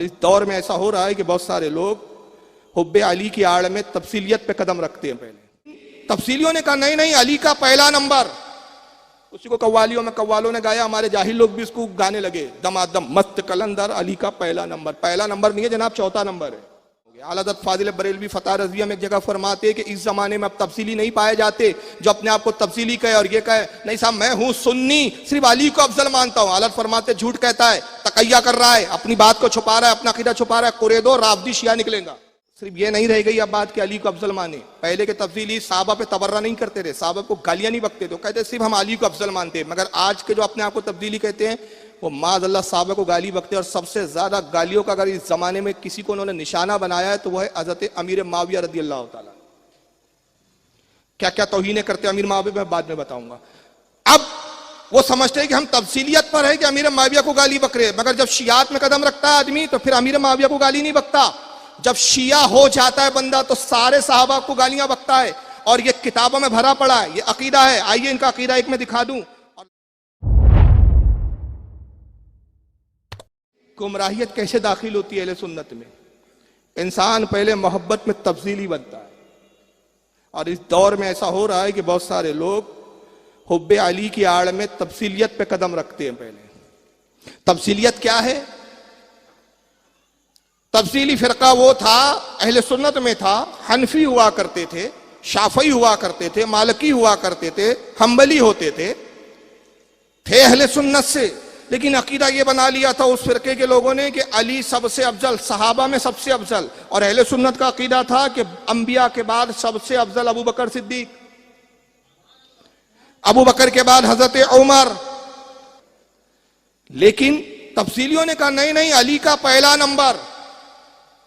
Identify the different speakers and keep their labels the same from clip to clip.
Speaker 1: اس دور میں ایسا ہو رہا ہے کہ بہت سارے لوگ حب علی کی آڑ میں تفصیلیت پہ قدم رکھتے ہیں. پہلے تفصیلیوں نے کہا نہیں نہیں علی کا پہلا نمبر. اسی کو قوالیوں میں قوالوں نے گایا, ہمارے جاہل لوگ بھی اس کو گانے لگے دمادم مست کلندر علی کا پہلا نمبر. پہلا نمبر نہیں ہے جناب, چوتھا نمبر ہے. اعلیٰ حضرت فاضل بریلوی فتح رضویہ میں ایک جگہ فرماتے ہیں کہ اس زمانے میں اب تفصیلی نہیں پائے جاتے جو اپنے آپ کو تفصیلی کہے اور یہ کہے نہیں صاحب میں ہوں سنی, صرف علی کو افضل مانتا ہوں. حضرت فرماتے جھوٹ کہتا ہے, تقیہ کر رہا ہے, اپنی بات کو چھپا رہا ہے, اپنا عقیدہ چھپا رہا ہے. قریدو رافضی شیعہ نکلے گا. صرف یہ نہیں رہ گئی اب بات کہ علی کو افضل مانے. پہلے کے تفصیلی صحابہ پہ تبرہ نہیں کرتے رہے, صحابہ کو گالیاں نہیں بکتے تھے, کہتے صرف ہم علی کو افضل مانتے ہیں. مگر آج کے جو اپنے آپ کو تبدیلی کہتے ہیں وہ معاذ اللہ صحابہ کو گالی بکتے ہیں. اور سب سے زیادہ گالیوں کا اگر اس زمانے میں کسی کو انہوں نے نشانہ بنایا ہے تو وہ ہے حضرت امیر معاویہ رضی اللہ تعالیٰ. کیا کیا توہینیں کرتے ہیں امیر معاویہ میں بعد میں بتاؤں گا. اب وہ سمجھتے ہیں کہ ہم تفصیلیت پر ہے کہ امیر معاویہ کو گالی بک رہے, مگر جب شیعات میں قدم رکھتا ہے آدمی تو پھر امیر معاویہ کو گالی نہیں بکتا. جب شیعہ ہو جاتا ہے بندہ تو سارے صحابہ کو گالیاں بکتا ہے, اور یہ کتابوں میں بھرا پڑا ہے, یہ عقیدہ ہے. آئیے ان کا عقیدہ ایک میں دکھا دوں. گمراہیت کیسے داخل ہوتی ہے اہل سنت میں؟ انسان پہلے محبت میں تفضیلی بنتا ہے, اور اس دور میں ایسا ہو رہا ہے کہ بہت سارے لوگ حب علی کی آڑ میں تفصیلیت پہ قدم رکھتے ہیں. پہلے تفصیلیت کیا ہے؟ تفصیلی فرقہ وہ تھا اہل سنت میں تھا, حنفی ہوا کرتے تھے, شافعی ہوا کرتے تھے, مالکی ہوا کرتے تھے, حنبلی ہوتے تھے اہل سنت سے. لیکن عقیدہ یہ بنا لیا تھا اس فرقے کے لوگوں نے کہ علی سب سے افضل, صحابہ میں سب سے افضل. اور اہل سنت کا عقیدہ تھا کہ انبیاء کے بعد سب سے افضل ابو بکر صدیق, ابو بکر کے بعد حضرت عمر. لیکن تفصیلیوں نے کہا نہیں نہیں علی کا پہلا نمبر.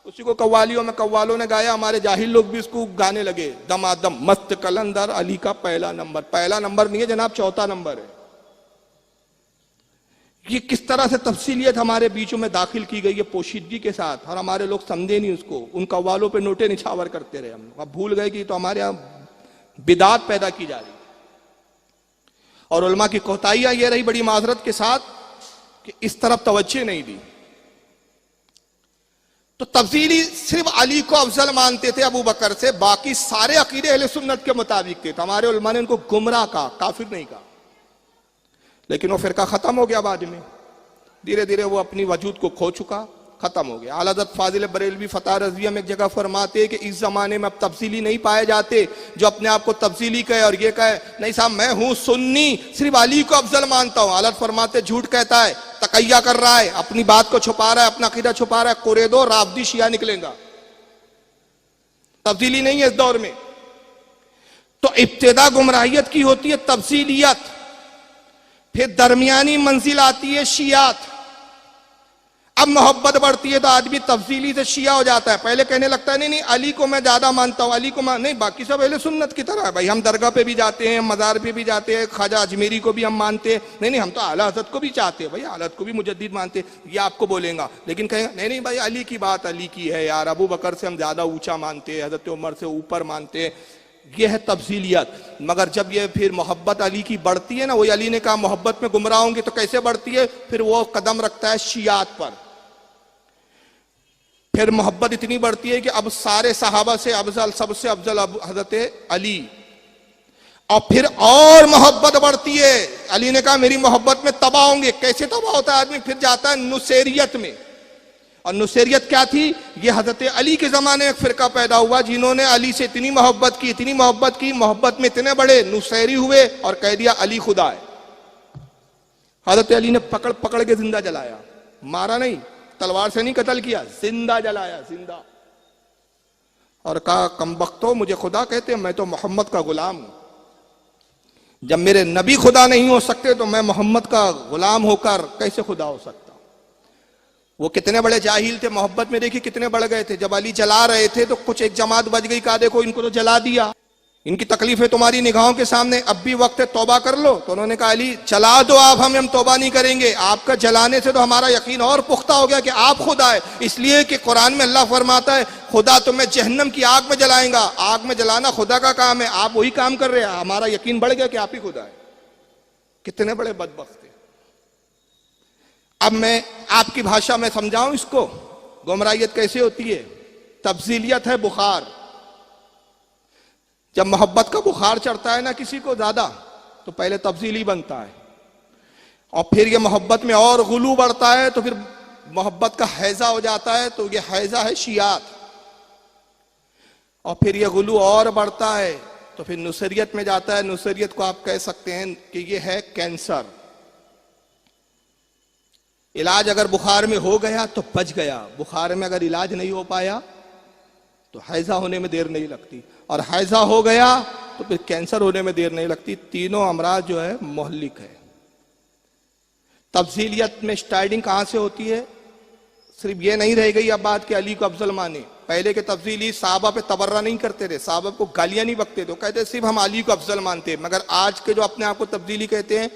Speaker 1: اسی کو قوالیوں میں قوالوں نے گایا, ہمارے جاہل لوگ بھی اس کو گانے لگے دمادم مست کلندر علی کا پہلا نمبر. پہلا نمبر نہیں ہے جناب, چوتھا نمبر ہے. یہ کس طرح سے تفصیلیت ہمارے بیچوں میں داخل کی گئی ہے پوشیدگی کے ساتھ, اور ہمارے لوگ سمجھے نہیں اس کو. ان قوالوں پہ نوٹے نچھاور کرتے رہے ہم. اب بھول گئے کہ تو ہمارے یہاں بدعت پیدا کی جا رہی. اور علماء کی کوتاہیاں یہ رہی بڑی معذرت کے ساتھ کہ اس طرف توجہ نہیں دی. تو تفصیلی صرف علی کو افضل مانتے تھے ابو بکر سے, باقی سارے عقیدے اہل سنت کے مطابق تھے. تو ہمارے علماء نے ان کو گمراہ کہا, کافر نہیں کہا. لیکن وہ فرقہ ختم ہو گیا بعد میں, دھیرے دھیرے وہ اپنی وجود کو کھو چکا, ختم ہو گیا. اعلیٰ حضرت فاضل بریلوی فتح رضویہ میں ایک جگہ فرماتے ہیں کہ اس زمانے میں اب تفصیلی نہیں پائے جاتے جو اپنے آپ کو تفصیلی کہے اور یہ کہے نہیں صاحب میں ہوں سنی, صرف علی کو افضل مانتا ہوں. اعلیٰ فرماتے جھوٹ کہتا ہے, تقیہ کر رہا ہے, اپنی بات کو چھپا رہا ہے, اپنا عقیدہ چھپا رہا ہے. قریدو رافضی شیعہ نکلے گا. تفصیلی نہیں ہے اس دور میں. تو ابتدا گمراہیت کی ہوتی ہے تفصیلیت, پھر درمیانی منزل آتی ہے شیعات. اب محبت بڑھتی ہے تو آدمی تفصیلی سے شیعہ ہو جاتا ہے. پہلے کہنے لگتا ہے نہیں نہیں علی کو میں زیادہ مانتا ہوں, علی کو نہیں, باقی سب اہل سنت کی طرح ہے بھائی. ہم درگاہ پہ بھی جاتے ہیں, مزار پہ بھی جاتے ہیں, خواجہ اجمیری کو بھی ہم مانتے ہیں. نہیں نہیں ہم تو اعلیٰ حضرت کو بھی چاہتے ہیں بھائی, اعلیٰ حضرت کو بھی مجدد مانتے ہیں. یہ آپ کو بولیں گا, لیکن کہیں گا نہیں نہیں بھائی علی کی بات علی کی ہے یار, ابو بکر سے ہم زیادہ اونچا مانتے ہیں, حضرت عمر سے اوپر مانتے ہیں. یہ ہے تفصیلیت. مگر جب یہ پھر محبت علی کی بڑھتی ہے نا, وہی علی نے کہا محبت میں گمراہ ہوں گے تو کیسے بڑھتی ہے, پھر وہ قدم رکھتا ہے شیعات پر. پھر محبت اتنی بڑھتی ہے کہ اب سارے صحابہ سے افضل, سب سے افضل حضرت علی. اور پھر اور محبت بڑھتی ہے. علی نے کہا میری محبت میں تباہ ہوں گے. کیسے تباہ ہوتا ہے آدمی, پھر جاتا ہے نصیریت میں. اور نصیریت کیا تھی؟ یہ حضرت علی کے زمانے میں ایک فرقہ پیدا ہوا جنہوں نے علی سے اتنی محبت کی, اتنی محبت کی, محبت میں اتنے بڑے نصیری ہوئے اور کہہ دیا علی خدا ہے. حضرت علی نے پکڑ پکڑ کے زندہ جلایا, مارا نہیں, تلوار سے نہیں قتل کیا, زندہ جلایا, زندہ. اور کہا کمبختو مجھے خدا کہتے ہیں, میں تو محمد کا غلام ہوں. جب میرے نبی خدا نہیں ہو سکتے تو میں محمد کا غلام ہو کر کیسے خدا ہو سکتا. وہ کتنے بڑے جاہل تھے, محبت میں دیکھیں کتنے بڑھ گئے تھے. جب علی جلا رہے تھے تو کچھ ایک جماعت بچ گئی, کہا دیکھو ان کو تو جلا دیا, ان کی تکلیفیں تمہاری نگاہوں کے سامنے, اب بھی وقت ہے توبہ کر لو. تو انہوں نے کہا علی چلا دو آپ, ہم توبہ نہیں کریں گے. آپ کا جلانے سے تو ہمارا یقین اور پختہ ہو گیا کہ آپ خدا ہے. اس لیے کہ قرآن میں اللہ فرماتا ہے خدا تمہیں جہنم کی آگ میں جلائیں گا. آگ میں جلانا خدا کا کام ہے, آپ وہی کام کر رہے ہیں. ہمارا یقین بڑھ گیا کہ آپ ہی خدا ہے. کتنے بڑے بدبخت ہیں. اب میں آپ کی بھاشا میں سمجھاؤں اس کو, گمراہیت کیسے ہوتی ہے؟ تفضیلیت ہے بخار. جب محبت کا بخار چڑھتا ہے نا کسی کو زیادہ تو پہلے تفضیلی بنتا ہے, اور پھر یہ محبت میں اور غلو بڑھتا ہے تو پھر محبت کا حیضہ ہو جاتا ہے, تو یہ حیضہ ہے شیعات, اور پھر یہ غلو اور بڑھتا ہے تو پھر نصیریت میں جاتا ہے. نصیریت کو آپ کہہ سکتے ہیں کہ یہ ہے کینسر. علاج اگر بخار میں ہو گیا تو بچ گیا, بخار میں اگر علاج نہیں ہو پایا تو حیضہ ہونے میں دیر نہیں لگتی, اور حیضہ ہو گیا تو پھر کینسر ہونے میں دیر نہیں لگتی. تینوں امراض جو ہے مہلک ہے. تفضیلیت میں اسٹارٹنگ کہاں سے ہوتی ہے؟ صرف یہ نہیں رہ گئی اب بات کہ علی کو افضل مانے. پہلے کے تفضیلی صحابہ پہ تبرہ نہیں کرتے تھے, صحابہ کو گالیاں نہیں بکتے تھے, کہتے صرف ہم علی کو افضل مانتے. مگر آج کے جو اپنے آپ کو تفضیلی کہتے ہیں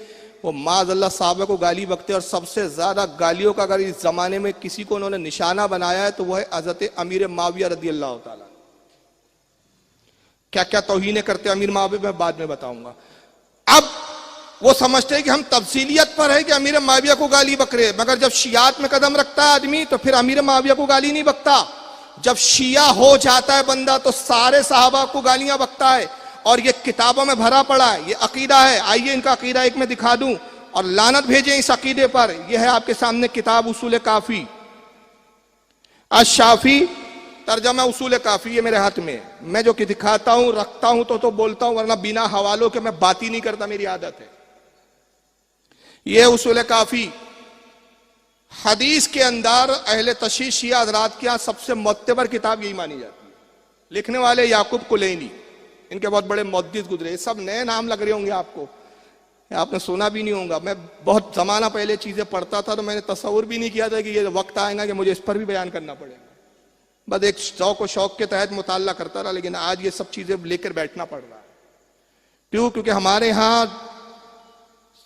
Speaker 1: وہ معاذ اللہ صحابہ کو گالی بکتے, اور سب سے زیادہ گالیوں کا اگر اس زمانے میں کسی کو انہوں نے نشانہ بنایا ہے تو وہ ہے حضرت امیر معاویہ رضی اللہ تعالیٰ. کیا کیا توہینیں کرتے امیر معاویہ میں بعد میں بتاؤں گا. اب وہ سمجھتے ہیں کہ ہم تفصیلیت پر ہے کہ امیر معاویہ کو گالی بک رہے, مگر جب شیعات میں قدم رکھتا ہے آدمی تو پھر امیر معاویہ کو گالی نہیں بکتا. جب شیعہ ہو جاتا ہے بندہ تو سارے صحابہ کو گالیاں بکتا ہے, اور یہ کتابوں میں بھرا پڑا ہے, یہ عقیدہ ہے. آئیے ان کا عقیدہ ایک میں دکھا دوں اور لعنت بھیجیں اس عقیدے پر. یہ ہے آپ کے سامنے کتاب اصول کافی, الشافی ترجمہ اصول کافی, یہ میرے ہاتھ میں. میں جو کہ دکھاتا ہوں رکھتا ہوں تو بولتا ہوں, ورنہ بنا حوالوں کے میں بات ہی نہیں کرتا, میری عادت ہے. یہ اصول کافی حدیث کے اندر اہل تشیع شیعہ حضرات کے یہاں سب سے معتبر کتاب یہی مانی جاتی ہے. لکھنے والے یعقوب کلینی, ان کے بہت بڑے محدث گزرے. سب نئے نام لگ رہے ہوں گے آپ کو, آپ نے سنا بھی نہیں ہوگا. میں بہت زمانہ پہلے چیزیں پڑھتا تھا تو میں نے تصور بھی نہیں کیا تھا کہ یہ وقت آئے گا کہ مجھے اس پر بھی بیان کرنا پڑے گا. بس ایک ذوق و شوق کے تحت مطالعہ کرتا رہا, لیکن آج یہ سب چیزیں لے کر بیٹھنا پڑ رہا ہے. کیوں؟ کیونکہ ہمارے ہاں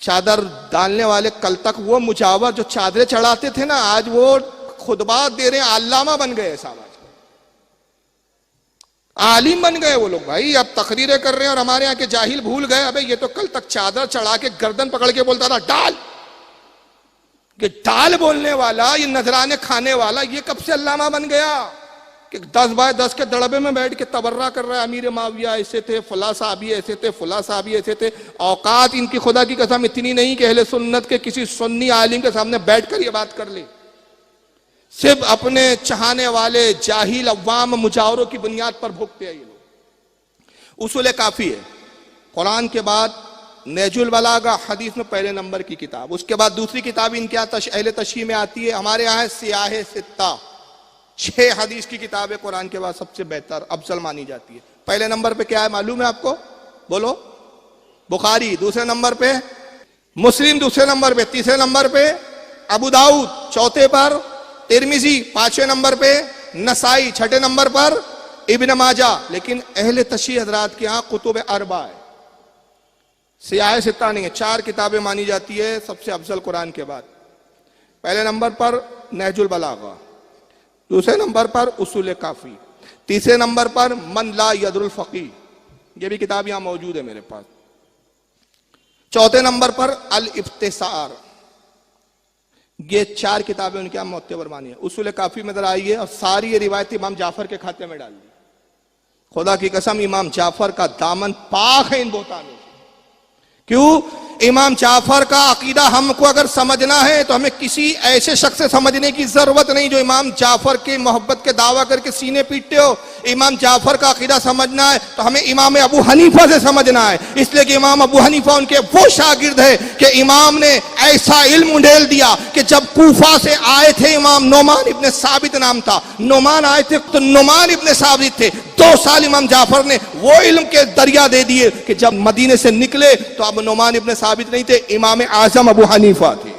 Speaker 1: چادر ڈالنے والے کل تک وہ مجاور جو چادریں چڑھاتے تھے نا, آج وہ خطبات دے رہے ہیں, علامہ بن گئے صاحب, عالم بن گئے وہ لوگ بھائی. اب تقریریں کر رہے ہیں اور ہمارے یہاں کے جاہل بھول گئے ابے یہ تو کل تک چادر چڑھا کے گردن پکڑ کے بولتا تھا ڈال. کہ ڈال بولنے والا, یہ نذرانے کھانے والا, یہ کب سے علامہ بن گیا کہ 10x10 کے دڑبے میں بیٹھ کے تبرہ کر رہا ہے امیر معاویہ ایسے تھے, فلاں صحابی ایسے تھے, فلاں صحابی ایسے تھے. اوقات ان کی خدا کی قسم اتنی نہیں کہ اہل سنت کے کسی سنی عالم کے سامنے بیٹھ کر یہ بات کر لے. صرف اپنے چاہنے والے جاہل عوام مجاوروں کی بنیاد پر بھوکتے ہیں یہ لوگ. اصول کافی ہے قرآن کے بعد نہج البلاغہ, حدیث میں پہلے نمبر کی کتاب. اس کے بعد دوسری کتاب ان کے یہاں اہل تشیع میں آتی ہے, ہمارے یہاں ہے سیاہ ستہ, 6 حدیث کی کتاب ہے قرآن کے بعد سب سے بہتر افضل مانی جاتی ہے. پہلے نمبر پہ کیا ہے معلوم ہے آپ کو؟ بولو. بخاری. دوسرے نمبر پہ مسلم, دوسرے نمبر پہ, تیسرے نمبر پہ ابو داؤد, چوتھے پر ترمذی, 5ویں نمبر پہ نسائی, 6ٹھے نمبر پر ابن ماجہ. لیکن اہل تشیع حضرات کے ہاں کتب اربع ہے, سیاہ ستہ نہیں ہے. 4 کتابیں مانی جاتی ہے سب سے افضل قرآن کے بعد. پہلے نمبر پر نہج البلاغہ, دوسرے نمبر پر اصول کافی, تیسرے نمبر پر من لا یدر الفقیہ, یہ بھی کتاب یہاں موجود ہے میرے پاس. چوتھے نمبر پر الافتسار. یہ 4 کتابیں ان کے یہاں معتبر مانی ہیں. اصول کافی میں ذرا آئیے, اور ساری یہ روایت امام جعفر کے کھاتے میں ڈال دی. خدا کی قسم امام جعفر کا دامن پاک ہے ان بہتانوں سے. کیوں؟ امام جعفر کا عقیدہ ہم کو اگر سمجھنا ہے تو ہمیں کسی ایسے شخص سے سمجھنے کی ضرورت نہیں جو امام جعفر کی محبت کے دعویٰ کر کے سینے پیٹتے ہو. امام جعفر کا عقیدہ سمجھنا ہے تو ہمیں امام ابو حنیفہ سے سمجھنا ہے, اس لیے کہ امام ابو حنیفہ ان کے وہ شاگرد ہے کہ امام نے ایسا علم انڈیل دیا کہ جب کوفہ سے آئے تھے امام نعمان ابن ثابت نام تھا, نعمان آئے تھے تو نعمان ابن ثابت تھے. 2 سال امام جعفر نے وہ علم کے دریا دے دیے کہ جب مدینے سے نکلے تو اب نعمان ابن ثابت نہیں تھے, امام اعظم ابو حنیفہ تھے.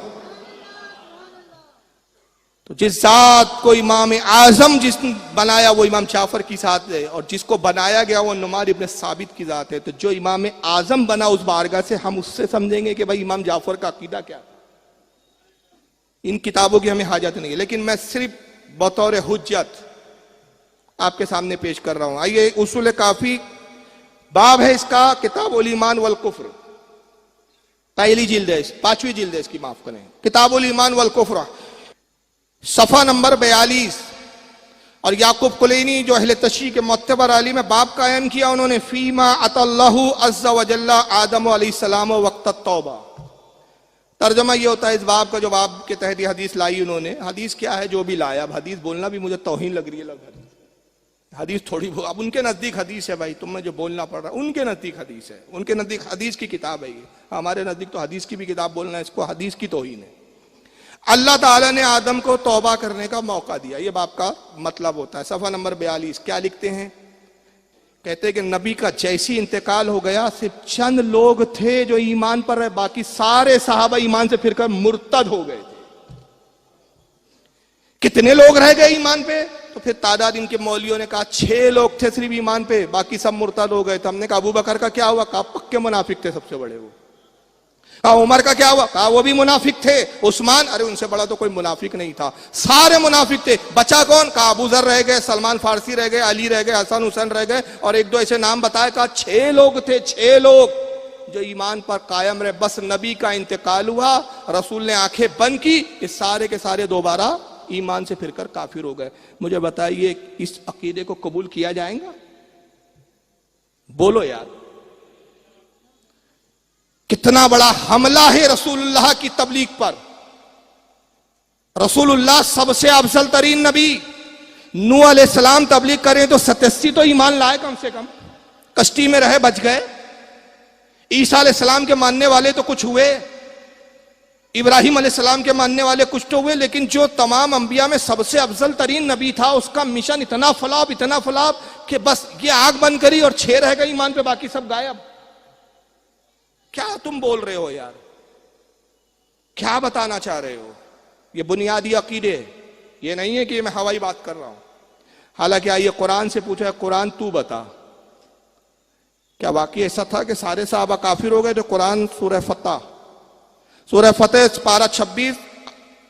Speaker 1: تو جس ذات کو امام اعظم جس نے بنایا وہ امام جعفر کی ذات ہے, اور جس کو بنایا گیا وہ نعمان ابن ثابت کی ذات ہے. تو جو امام اعظم بنا اس بارگاہ سے ہم اس سے سمجھیں گے کہ بھائی امام جعفر کا عقیدہ کیا تھا. ان کتابوں کی ہمیں حاجت نہیں ہے, لیکن میں صرف بطور حجت آپ کے سامنے پیش کر رہا ہوں. آئیے اصول کافی باب ہے اس کا کتاب الایمان والکفر, پہلی جلد ہے, 5ویں جلد ہے اس کی, معاف کریں, کتاب الایمان والکفر, صفحہ نمبر 42. اور یعقوب کلینی جو اہل تشیع کے معتبر عالم ہے، باب قائم کیا انہوں نے فیما اتی اللہ عز وجل آدم علیہ السلام وقت التوبہ. ترجمہ یہ ہوتا ہے اس باب کا، جو باب کے تحت یہ حدیث لائی انہوں نے. حدیث کیا ہے جو بھی لایا، اب حدیث بولنا بھی مجھے توہین لگ رہی ہے. حدیث تھوڑی اب ان کے نزدیک حدیث ہے بھائی، تمہیں جو بولنا پڑ رہا ہے ان کے نزدیک حدیث ہے، ان کے نزدیک حدیث کی کتاب ہے یہ. ہمارے نزدیک تو حدیث کی بھی کتاب بولنا ہے، اس کو حدیث کی توہین ہے. اللہ تعالیٰ نے آدم کو توبہ کرنے کا موقع دیا، یہ باب کا مطلب ہوتا ہے. صفحہ نمبر 42 کیا لکھتے ہیں؟ کہتے ہیں کہ نبی کا جیسی انتقال ہو گیا، صرف چند لوگ تھے جو ایمان پر رہے، باقی سارے صحابہ ایمان سے پھر کر مرتد ہو گئے تھے. کتنے لوگ رہ گئے ایمان پہ؟ تو پھر تعداد ان کے مولویوں نے کہا 6 لوگ تھے صرف ایمان پہ، باقی سب مرتد ہو گئے تھے. ہم نے کہا ابو بکر کا کیا ہوا؟ کہا پکے منافق تھے سب سے بڑے وہ. کہا عمر کا کیا ہوا؟ کہا وہ بھی منافق تھے. عثمان؟ ارے ان سے بڑا تو کوئی منافق نہیں تھا، سارے منافق تھے. بچا کون؟ کہا ابو ذر رہ گئے، سلمان فارسی رہ گئے، علی رہ گئے، حسن حسین رہ گئے، اور ایک دو ایسے نام بتائے. کہا 6 لوگ تھے، 6 لوگ جو ایمان پر قائم رہے. بس نبی کا انتقال ہوا، رسول نے آنکھیں بند کی، یہ سارے کے سارے دوبارہ ایمان سے پھر کر کافر ہو گئے. مجھے بتائیے اس عقیدے کو قبول کیا جائے گا؟ بولو یار. کتنا بڑا حملہ ہے رسول اللہ کی تبلیغ پر. رسول اللہ سب سے افضل ترین نبی. نوح علیہ السلام تبلیغ کریں تو 87 تو ایمان لائے کم سے کم، کشتی میں رہے بچ گئے. عیسیٰ علیہ السلام کے ماننے والے تو کچھ ہوئے، ابراہیم علیہ السلام کے ماننے والے کچھ تو ہوئے، لیکن جو تمام انبیاء میں سب سے افضل ترین نبی تھا، اس کا مشن اتنا فلاپ کہ بس یہ آنکھ بند کری اور 6 رہ گئے ایمان پہ، باقی سب غائب. کیا تم بول رہے ہو یار؟ کیا بتانا چاہ رہے ہو؟ یہ بنیادی عقیدے ہے، یہ نہیں ہے کہ میں ہوائی بات کر رہا ہوں. حالانکہ آئیے قرآن سے پوچھا ہے، قرآن تو بتا کیا واقعی ایسا تھا کہ سارے صحابہ کافر ہو گئے؟ تو قرآن سورہ فتح پارہ 26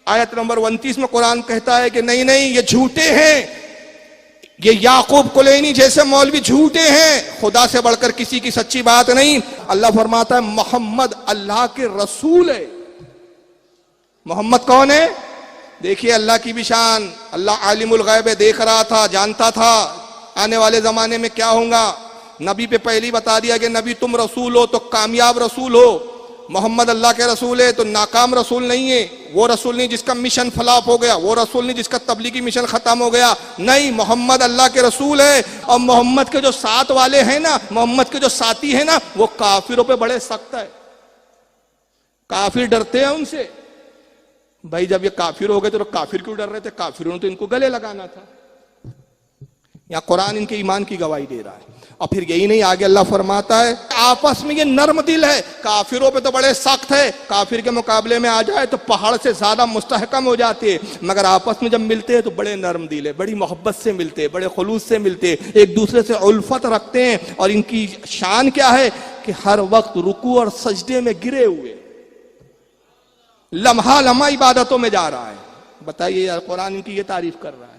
Speaker 1: آیت نمبر 29 میں قرآن کہتا ہے کہ نہیں یہ جھوٹے ہیں، یہ یعقوب کلینی جیسے مولوی جھوٹے ہیں، خدا سے بڑھ کر کسی کی سچی بات نہیں. اللہ فرماتا ہے محمد اللہ کے رسول ہے. محمد کون ہے؟ دیکھیے اللہ کی بھی شان. اللہ عالم الغیب ہے، دیکھ رہا تھا، جانتا تھا آنے والے زمانے میں کیا ہوگا. نبی پہ پہلی بتا دیا کہ نبی تم رسول ہو تو کامیاب رسول ہو. محمد اللہ کے رسول ہے تو ناکام رسول نہیں ہے. وہ رسول نہیں جس کا مشن فلاپ ہو گیا، وہ رسول نہیں جس کا تبلیغی مشن ختم ہو گیا. نہیں، محمد اللہ کے رسول ہے. اور محمد کے جو ساتھ والے ہیں نا، محمد کے جو ساتھی ہیں نا، وہ کافروں پہ بڑے سخت ہے. کافر ڈرتے ہیں ان سے. بھائی جب یہ کافر ہو گئے تو کافر کیوں ڈر رہے تھے؟ کافروں نے تو ان کو گلے لگانا تھا. یہاں قرآن ان کے ایمان کی گواہی دے رہا ہے. اور پھر یہی نہیں، آگے اللہ فرماتا ہے آپس میں یہ نرم دل ہے. کافروں پہ تو بڑے سخت ہے، کافر کے مقابلے میں آ جائے تو پہاڑ سے زیادہ مستحکم ہو جاتے ہیں، مگر آپس میں جب ملتے ہیں تو بڑے نرم دل ہے، بڑی محبت سے ملتے ہیں، بڑے خلوص سے ملتے ہیں، ایک دوسرے سے الفت رکھتے ہیں. اور ان کی شان کیا ہے کہ ہر وقت رکوع اور سجدے میں گرے ہوئے، لمحہ عبادتوں میں جا رہا ہے. بتائیے یار، قرآن ان کی یہ تعریف کر رہا ہے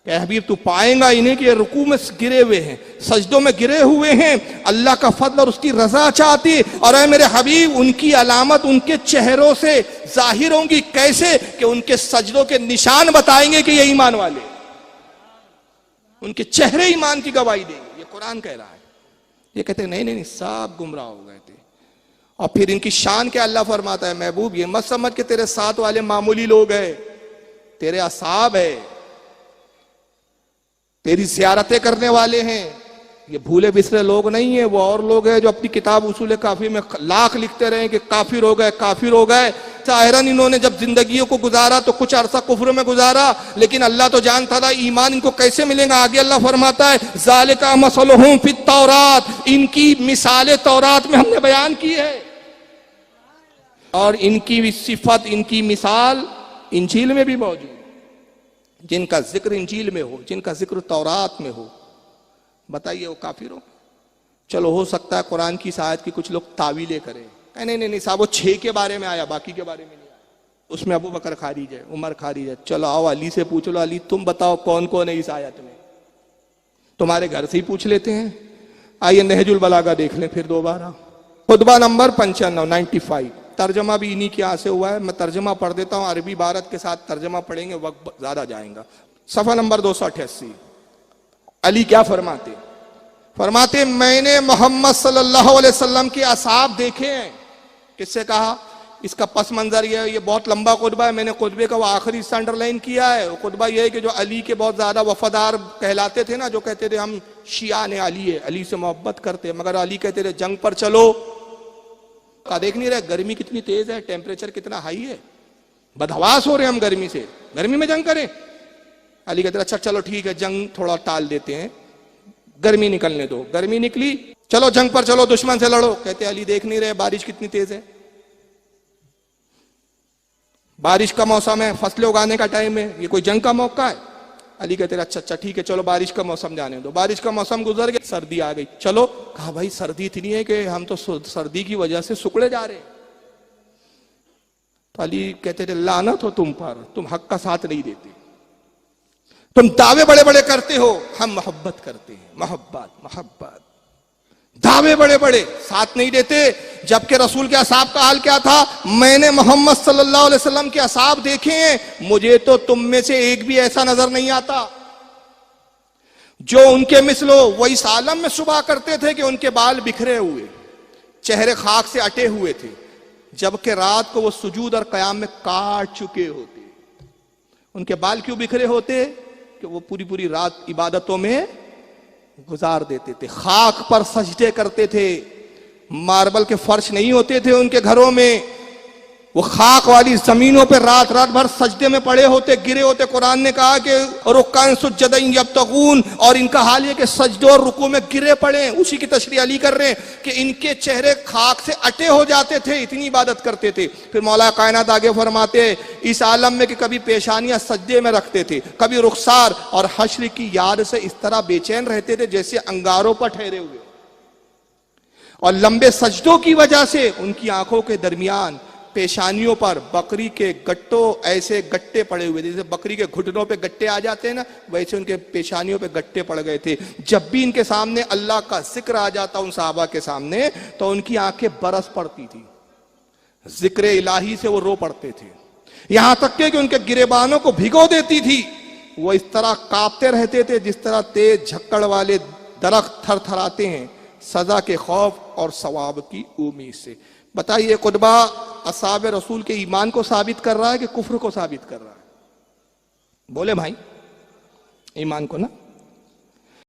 Speaker 1: کہ حبیب تو پائیں گا انہیں کہ رکوع میں گرے ہوئے ہیں، سجدوں میں گرے ہوئے ہیں، اللہ کا فضل اور اس کی رضا چاہتی. اور اے میرے حبیب، ان کی علامت ان کے چہروں سے ظاہر ہوں گی. کیسے؟ کہ ان کے سجدوں کے نشان بتائیں گے کہ یہ ایمان والے، ان کے چہرے ایمان کی گواہی دیں گے. یہ قرآن کہہ رہا ہے. یہ کہتے ہیں نہیں سب گمراہ ہو گئے تھے. اور پھر ان کی شان کیا اللہ فرماتا ہے، محبوب یہ مت سمجھ کہ تیرے ساتھ والے معمولی لوگ ہیں، تیرے اصحاب ہے، تیری زیارتیں کرنے والے ہیں. یہ بھولے بسرے لوگ نہیں ہیں، وہ اور لوگ ہیں جو اپنی کتاب اصول کافی میں لاکھ لکھتے رہے کہ کافر ہو گئے. ظاہراً انہوں نے جب زندگیوں کو گزارا تو کچھ عرصہ کفر میں گزارا، لیکن اللہ تو جانتا تھا ایمان ان کو کیسے ملے گا. آگے اللہ فرماتا ہے ذالک مثلہم فی التورات، ان کی مثال تورات میں ہم نے بیان کی ہے، اور ان کی صفت، ان کی مثال انجیل میں بھی موجود. جن کا ذکر انجیل میں ہو، جن کا ذکر تورات میں ہو، بتائیے وہ کافر ہو؟ چلو ہو سکتا ہے قرآن کی اس آیت کی کچھ لوگ تعویلیں کریں، نہیں صاحب وہ 6 کے بارے میں آیا، باقی کے بارے میں نہیں آیا، اس میں ابو بکر خارج ہے، عمر خارج ہے. چلو آؤ علی سے پوچھ لو، علی تم بتاؤ کون کون ہے اس آیت میں. تمہارے گھر سے ہی پوچھ لیتے ہیں. آئیے نہج البلاغہ دیکھ لیں پھر دوبارہ، خطبہ نمبر 95 ترجمہ بھی انہی کے یہاں سے ہوا ہے. میں ترجمہ پڑھ دیتا ہوں، عربی عبارت کے ساتھ ترجمہ پڑھیں گے، وقت زیادہ جائیں گا. صفحہ نمبر 288. علی کیا فرماتے؟ فرماتے میں نے محمد صلی اللہ علیہ وسلم کے اصحاب دیکھے ہیں. کس سے کہا؟ اس کا پس منظر یہ بہت لمبا خطبہ ہے، میں نے خطبے کا وہ آخری حصہ انڈر لائن کیا ہے. وہ خطبہ یہ ہے کہ جو علی کے بہت زیادہ وفادار کہلاتے تھے نا، جو کہتے تھے ہم شیعہ نے علی ہے، علی سے محبت کرتے، مگر علی کہتے تھے جنگ پر چلو. دیکھ نہیں رہے گرمی کتنی تیز ہے، ٹیمپریچر کتنا ہائی ہے، بدحواس ہو رہے ہیں ہم گرمی سے، گرمی میں جنگ کریں؟ علی کہتے اچھا چلو ٹھیک ہے، جنگ تھوڑا ٹال دیتے ہیں، گرمی نکلنے دو. گرمی نکلی، چلو جنگ پر چلو، دشمن سے لڑو. کہتے علی دیکھ نہیں رہے بارش کتنی تیز ہے، بارش کا موسم ہے، فصلیں اگانے کا ٹائم ہے، یہ کوئی جنگ کا موقع ہے؟ علی کہتے اچھا ٹھیک ہے چلو بارش کا موسم جانے دو. بارش کا موسم گزر گیا، سردی آ گئی. چلو، کہا بھائی سردی اتنی ہے کہ ہم تو سردی کی وجہ سے سکڑے جا رہے ہیں. تو علی کہتے تھے لعنت ہو تم پر، تم حق کا ساتھ نہیں دیتے، تم دعوے بڑے بڑے کرتے ہو، ہم محبت کرتے ہیں، محبت محبت. دعوے بڑے بڑے، ساتھ نہیں دیتے. جبکہ رسول کے اصحاب کا حال کیا تھا؟ میں نے محمد صلی اللہ علیہ وسلم کے اصحاب دیکھے ہیں، مجھے تو تم میں سے ایک بھی ایسا نظر نہیں آتا جو ان کے مثل ہو. وہ اس عالم میں صبح کرتے تھے کہ ان کے بال بکھرے ہوئے، چہرے خاک سے اٹے ہوئے تھے، جبکہ رات کو وہ سجود اور قیام میں کاٹ چکے ہوتے. ان کے بال کیوں بکھرے ہوتے؟ کہ وہ پوری رات عبادتوں میں گزار دیتے تھے، خاک پر سجدے کرتے تھے، ماربل کے فرش نہیں ہوتے تھے ان کے گھروں میں، وہ خاک والی زمینوں پہ رات بھر سجدے میں پڑے ہوتے، گرے ہوتے. قرآن نے کہا کہ رکعن سجدین یبتغون، اور ان کا حال یہ کہ سجدوں اور رکوع میں گرے پڑے. اسی کی تشریح علی کر رہے ہیں کہ ان کے چہرے خاک سے اٹے ہو جاتے تھے، اتنی عبادت کرتے تھے. پھر مولا کائنات آگے فرماتے اس عالم میں کہ کبھی پیشانیاں سجدے میں رکھتے تھے، کبھی رخسار، اور حشر کی یاد سے اس طرح بے چین رہتے تھے جیسے انگاروں پر ٹھہرے ہوئے. اور لمبے سجدوں کی وجہ سے ان کی آنکھوں کے درمیان پیشانیوں پر بکری کے گٹوں ایسے گٹے پڑے ہوئے تھے، جیسے بکری کے گھٹنوں پہ گٹے آ جاتے ہیں نا، ویسے ان کے پیشانیوں پہ گٹے پڑ گئے تھے. جب بھی ان کے سامنے اللہ کا ذکر آ جاتا ان صحابہ کے سامنے تو ان کی آنکھیں برس پڑتی تھی، ذکر الہی سے وہ رو پڑتے تھے، یہاں تک کہ ان کے گریبانوں کو بھگو دیتی تھی. وہ اس طرح کانپتے رہتے تھے جس طرح تیز جھکڑ والے درخت تھر تھراتے ہیں سزا کے خوف اور ثواب کی امید سے. بتائیے خطبہ اصحاب رسول کے ایمان کو ثابت کر رہا ہے کہ کفر کو ثابت کر رہا ہے؟ بولے بھائی، ایمان کو نا.